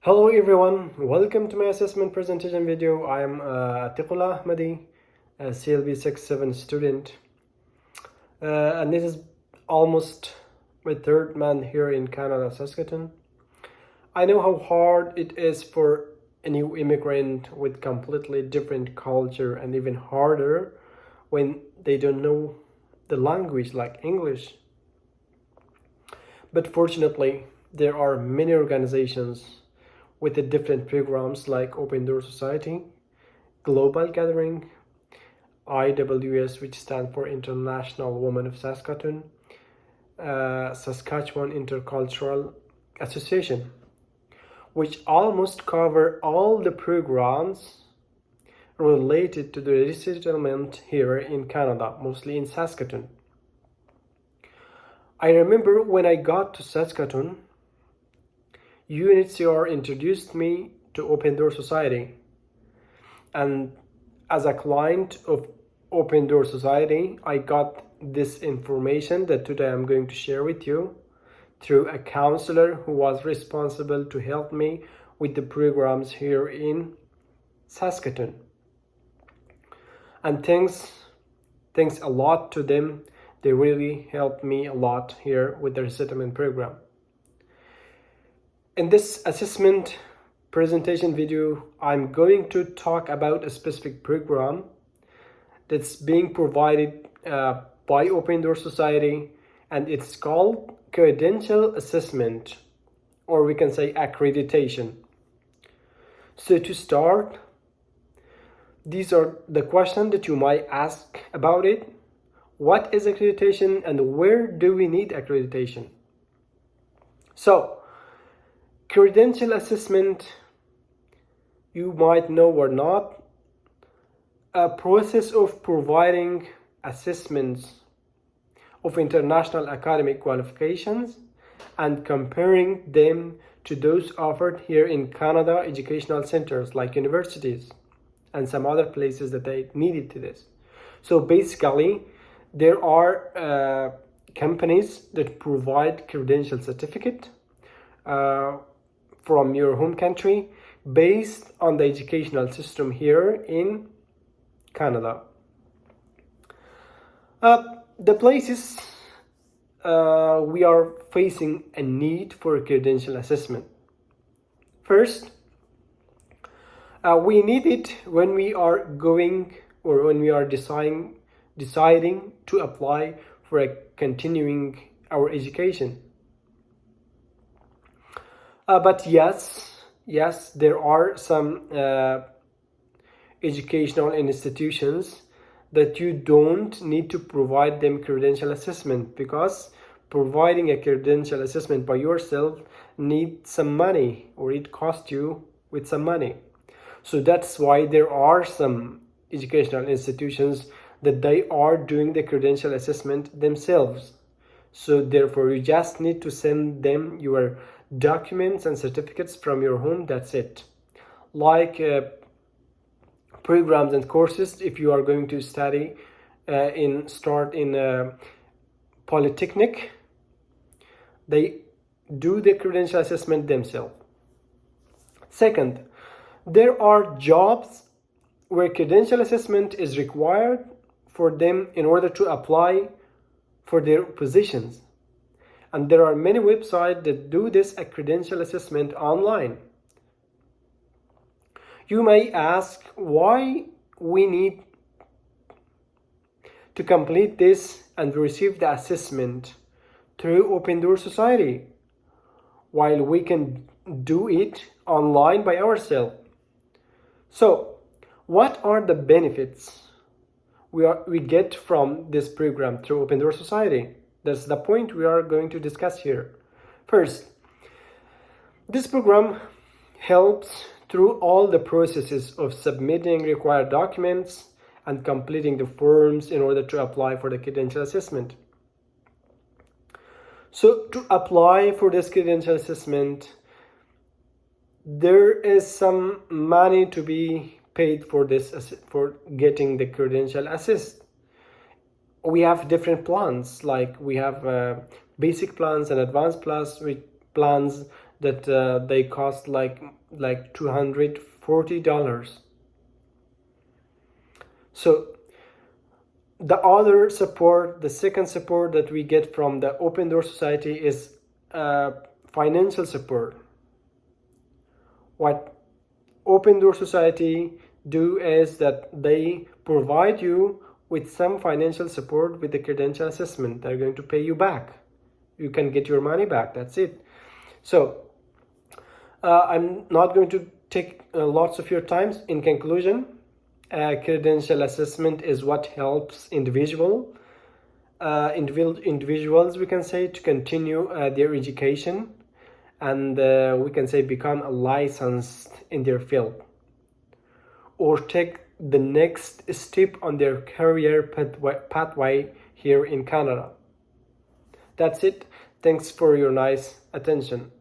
Hello everyone, welcome to my assessment presentation video. I am Atiqullah Ahmadi, a CLB 67 student, and this is almost my third month here in Canada, Saskatoon. I know how hard it is for a new immigrant with completely different culture, and even harder when they don't know the language like English. But fortunately, there are many organizations with the different programs like Open Door Society, Global Gathering, IWS, which stands for International Women of Saskatoon, Saskatchewan Intercultural Association, which almost cover all the programs related to the resettlement here in Canada, mostly in Saskatoon. I remember when I got to Saskatoon, UNHCR introduced me to Open Door Society, and as a client of Open Door Society, I got this information that today I'm going to share with you through a counselor who was responsible to help me with the programs here in Saskatoon. And thanks a lot to them. They really helped me a lot here with the resettlement program. In this assessment presentation video, I'm going to talk about a specific program that's being provided by Open Door Society, and it's called Credential Assessment, or we can say accreditation. So to start, these are the questions that you might ask about it. What is accreditation and where do we need accreditation? So, credential assessment, you might know or not, a process of providing assessments of international academic qualifications and comparing them to those offered here in Canada educational centers like universities and some other places that they needed to this. So basically, there are companies that provide credential certificate from your home country based on the educational system here in Canada. The places we are facing a need for a credential assessment. First, we need it when we are going or when we are deciding to apply for a continuing our education. But yes, there are some educational institutions that you don't need to provide them credential assessment, because providing a credential assessment by yourself needs some money, or it costs you with some money. So that's why there are some educational institutions that they are doing the credential assessment themselves. So therefore you just need to send them your documents and certificates from your home. That's it. Like programs and courses, if you are going to study in polytechnic, they do the credential assessment themselves. Second, there are jobs where credential assessment is required for them in order to apply for their positions. And there are many websites that do this credential assessment online. You may ask why we need to complete this and receive the assessment through Open Door Society, while we can do it online by ourselves. So, what are the benefits we get from this program through Open Door Society? That's the point we are going to discuss here. First, this program helps through all the processes of submitting required documents and completing the forms in order to apply for the credential assessment. So to apply for this credential assessment, there is some money to be paid for this, for getting the credential assist. We have different plans, like we have basic plans and advanced plans that they cost like $240. So the other support, the second support that we get from the Open Door Society is financial support. What Open Door Society do is that they provide you with some financial support with the credential assessment. They're going to pay you back. You can get your money back. That's it. So I'm not going to take lots of your time. In conclusion, credential assessment is what helps individuals, we can say, to continue their education, and we can say become licensed in their field, or take the next step on their career pathway here in Canada. That's it. Thanks for your nice attention.